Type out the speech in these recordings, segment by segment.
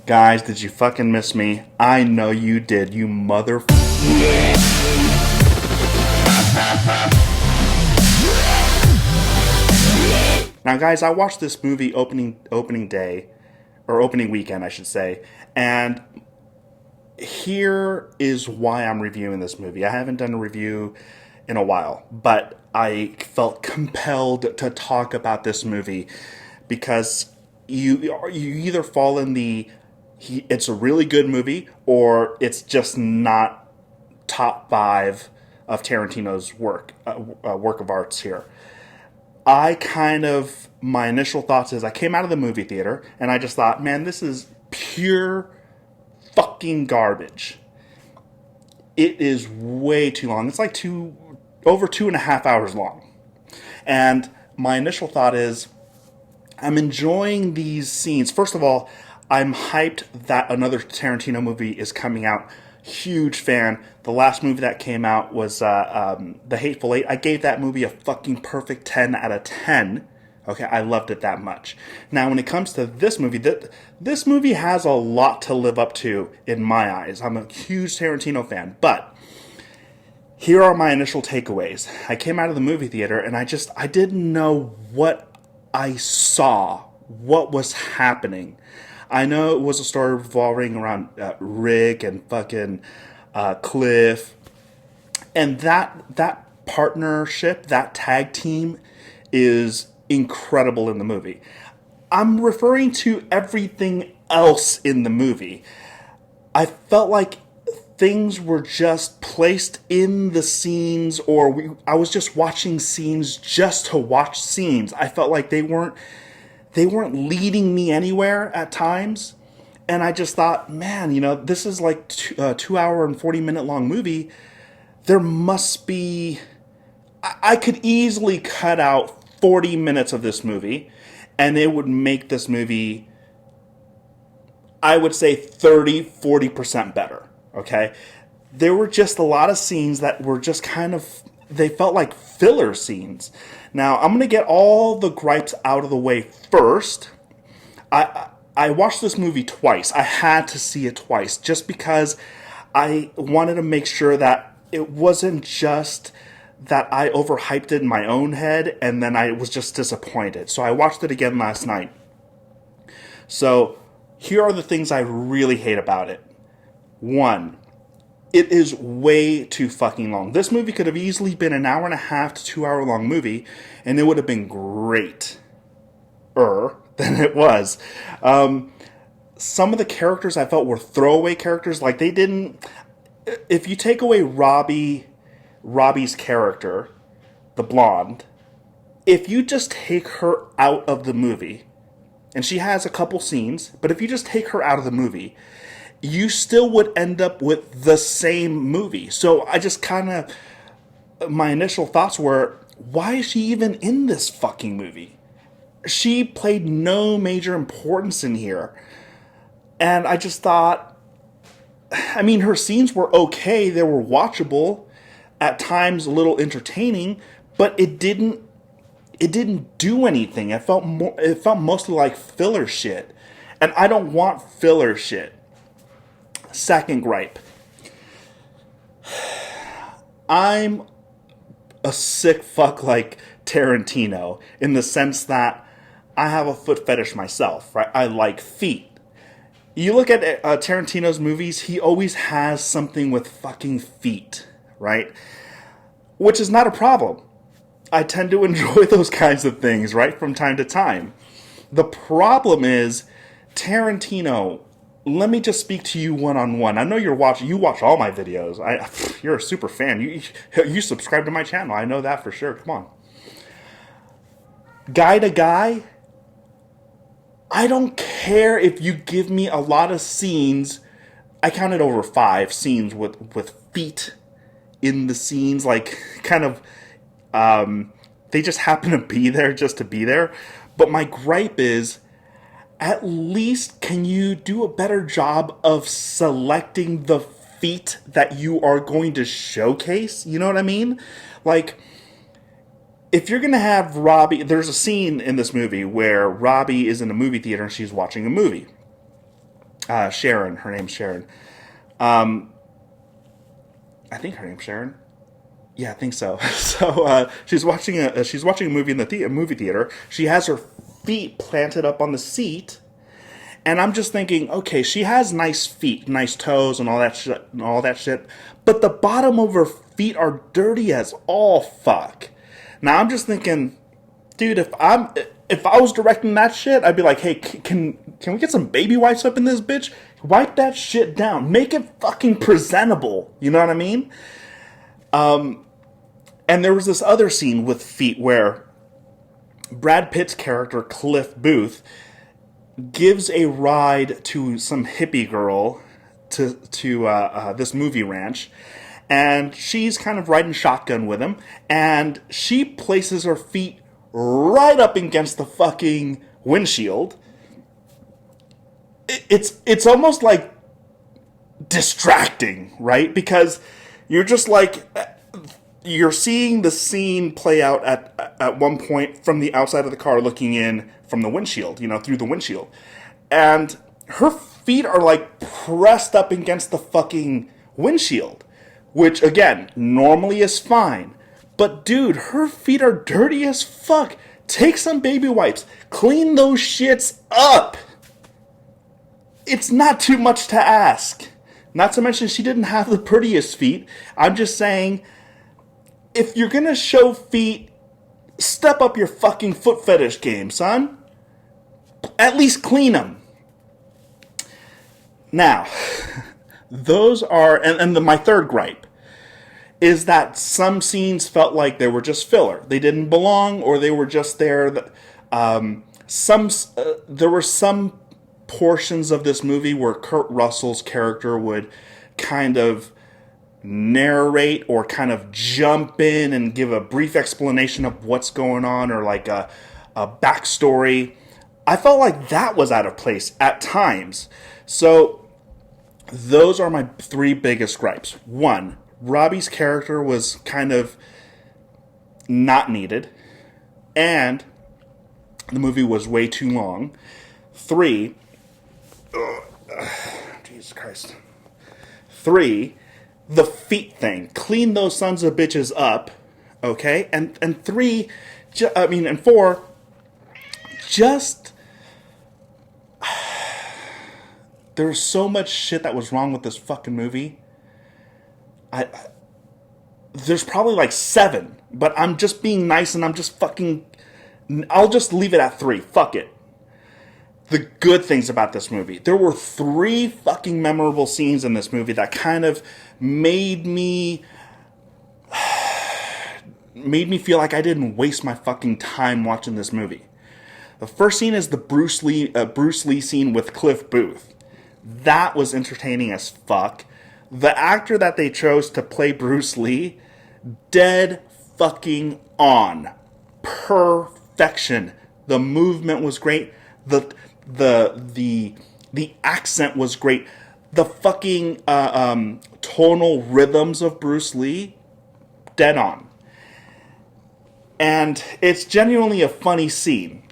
Guys, did you fucking miss me? I know you did, you mother... Now, guys, I watched this movie opening day, or opening weekend, I should say, and here is why I'm reviewing this movie. I haven't done a review in a while, but I felt compelled to talk about this movie because you either fall in the it's a really good movie or it's just not top five of Tarantino's work of arts here. My initial thoughts is I came out of the movie theater and I just thought, man, this is pure fucking garbage. It is way too long. It's like over 2.5 hours long. And my initial thought is, I'm enjoying these scenes. First of all, I'm hyped that another Tarantino movie is coming out. Huge fan. The last movie that came out was The Hateful Eight. I gave that movie a fucking perfect 10 out of 10. Okay, I loved it that much. Now, when it comes to this movie, this movie has a lot to live up to in my eyes. I'm a huge Tarantino fan, but here are my initial takeaways. I came out of the movie theater and I didn't know what I saw, what was happening. I know it was a story revolving around Rick and fucking Cliff. And that partnership, that tag team is incredible in the movie. I'm referring to everything else in the movie. I felt like things were just placed in the scenes, or I was just watching scenes just to watch scenes. I felt like they weren't leading me anywhere at times. And I just thought, man, this is like a 2-hour and 40-minute long movie. There must be... I could easily cut out 40 minutes of this movie, and it would make this movie, I would say, 30-40% better, okay? There were just a lot of scenes that were just they felt like filler scenes. Now, I'm going to get all the gripes out of the way first. I watched this movie twice. I had to see it twice just because I wanted to make sure that it wasn't just that I overhyped it in my own head and then I was just disappointed. So I watched it again last night. So here are the things I really hate about it. 1, it is way too fucking long. This movie could have easily been an 1.5 to 2 hour long movie, and it would have been great than it was. Some of the characters I felt were throwaway characters. Like they didn't. If you take away Robbie's character, the blonde, if you just take her out of the movie, and she has a couple scenes, but if you just take her out of the movie, you still would end up with the same movie. So I just my initial thoughts were, why is she even in this fucking movie? She played no major importance in here. And I just thought, her scenes were okay. They were watchable, at times a little entertaining, but it didn't do anything. It felt mostly like filler shit. And I don't want filler shit. Second gripe. I'm a sick fuck like Tarantino in the sense that I have a foot fetish myself, right? I like feet. You look at Tarantino's movies, he always has something with fucking feet, right? Which is not a problem. I tend to enjoy those kinds of things, right, from time to time. The problem is, Tarantino, let me just speak to you one-on-one. I know you watch all my videos. You're a super fan. You subscribe to my channel. I know that for sure. Come on. Guy to guy, I don't care if you give me a lot of scenes. I counted over 5 scenes with feet in the scenes, like they just happen to be there just to be there. But my gripe is, at least can you do a better job of selecting the feat that you are going to showcase? You know what I mean? Like, if you're going to have Robbie... There's a scene in this movie where Robbie is in a movie theater and she's watching a movie. Sharon. Her name's Sharon. I think her name's Sharon. Yeah, I think so. So she's watching a movie in the movie theater. She has her feet planted up on the seat, and I'm just thinking, okay, she has nice feet, nice toes, and all that shit. But the bottom of her feet are dirty as all fuck. Now I'm just thinking, dude, if I was directing that shit, I'd be like, hey, can we get some baby wipes up in this bitch? Wipe that shit down. Make it fucking presentable. You know what I mean? And there was this other scene with feet where Brad Pitt's character, Cliff Booth, gives a ride to some hippie girl to this movie ranch. And she's kind of riding shotgun with him. And she places her feet right up against the fucking windshield. It's almost like distracting, right? Because you're just like, you're seeing the scene play out at one point from the outside of the car looking in from the windshield, through the windshield. And her feet are like pressed up against the fucking windshield, which again, normally is fine. But dude, her feet are dirty as fuck. Take some baby wipes. Clean those shits up. It's not too much to ask. Not to mention she didn't have the prettiest feet. I'm just saying, if you're gonna show feet, step up your fucking foot fetish game, son. At least clean them. Now, those are, and my third gripe is that some scenes felt like they were just filler. They didn't belong, or they were just there. There were some portions of this movie where Kurt Russell's character would kind of narrate or kind of jump in and give a brief explanation of what's going on, or like a backstory. I felt like that was out of place at times. So those are my three biggest gripes. One, Robbie's character was kind of not needed, and the movie was way too long. Three, Jesus Christ. Three, the feet thing. Clean those sons of bitches up, okay? And four, just there was so much shit that was wrong with this fucking movie. There's probably like 7, but I'm just being nice and I'll just leave it at 3. Fuck it. The good things about this movie. There were 3 fucking memorable scenes in this movie that kind of made me feel like I didn't waste my fucking time watching this movie. The first scene is the Bruce Lee scene with Cliff Booth. That was entertaining as fuck. The actor that they chose to play Bruce Lee, dead fucking on. Perfection. The movement was great. The accent was great. The fucking tonal rhythms of Bruce Lee, dead on. And it's genuinely a funny scene.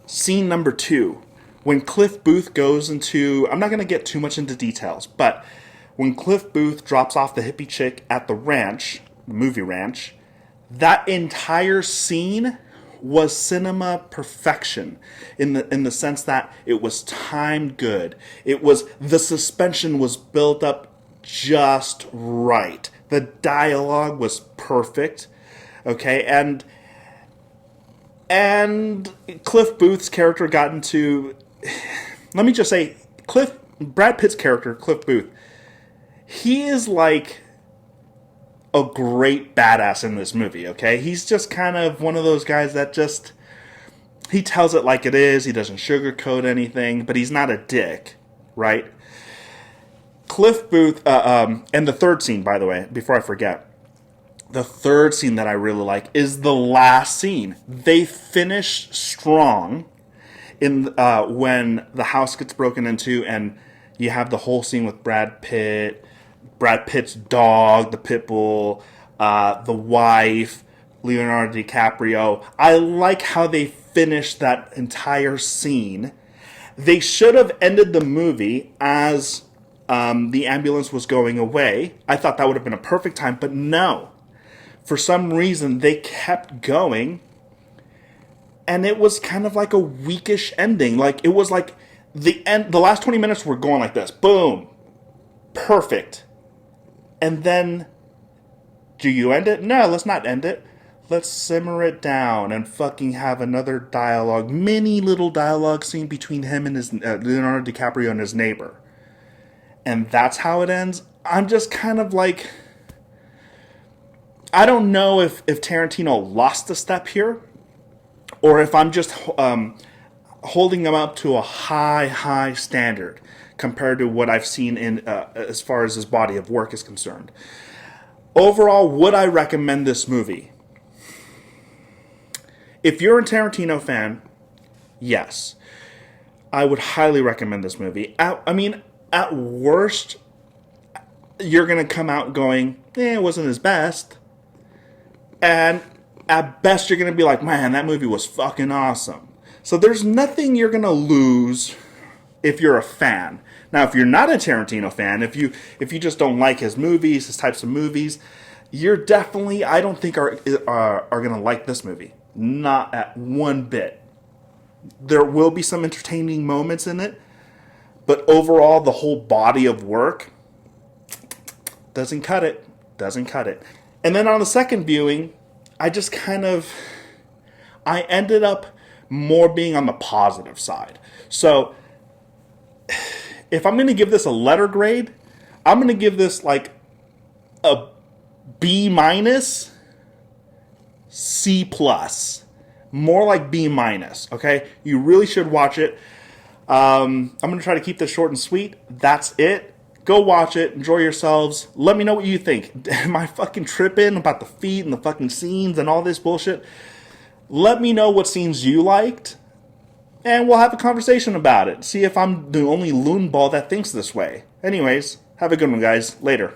Scene number 2, when Cliff Booth goes into, I'm not going to get too much into details, but when Cliff Booth drops off the hippie chick at the ranch, the movie ranch, that entire scene was cinema perfection in the sense that it was timed good. The suspension was built up just right. The dialogue was perfect. Okay, and Cliff Booth's character got into, let me just say, Brad Pitt's character, Cliff Booth, he is like a great badass in this movie, okay? He's just kind of one of those guys that just, he tells it like it is, he doesn't sugarcoat anything, but he's not a dick, right? Cliff Booth, and the third scene, by the way, before I forget, the third scene that I really like is the last scene. They finish strong in when the house gets broken into, and you have the whole scene with Brad Pitt's dog, the pit bull, the wife, Leonardo DiCaprio. I like how they finished that entire scene, They should have ended the movie as the ambulance was going away. I thought that would have been a perfect time, but no. For some reason, they kept going, and it was kind of like a weakish ending. Like, it was like the last 20 minutes were going like this. Boom. Perfect. And then, do you end it? No, let's not end it. Let's simmer it down and fucking have another dialogue, mini little dialogue scene between him and his Leonardo DiCaprio and his neighbor. And that's how it ends. I'm just kind of like, I don't know if Tarantino lost a step here, or if I'm just holding him up to a high standard compared to what I've seen in as far as his body of work is concerned. Overall, would I recommend this movie? If you're a Tarantino fan, yes. I would highly recommend this movie. I mean, at worst, you're going to come out going, it wasn't his best. And at best, you're going to be like, man, that movie was fucking awesome. So there's nothing you're going to lose if you're a fan. Now, if you're not a Tarantino fan, if you just don't like his movies, his types of movies, you're definitely, I don't think are going to like this movie. Not at one bit. There will be some entertaining moments in it, but overall, the whole body of work doesn't cut it. Doesn't cut it. And then on the second viewing, I ended up more being on the positive side. So, if I'm going to give this a letter grade, I'm going to give this like a B minus, C plus. More like B minus, okay? You really should watch it. I'm going to try to keep this short and sweet. That's it. Go watch it. Enjoy yourselves. Let me know what you think. Am I fucking tripping about the feet and the fucking scenes and all this bullshit? Let me know what scenes you liked, and we'll have a conversation about it. See if I'm the only loon ball that thinks this way. Anyways, have a good one, guys. Later.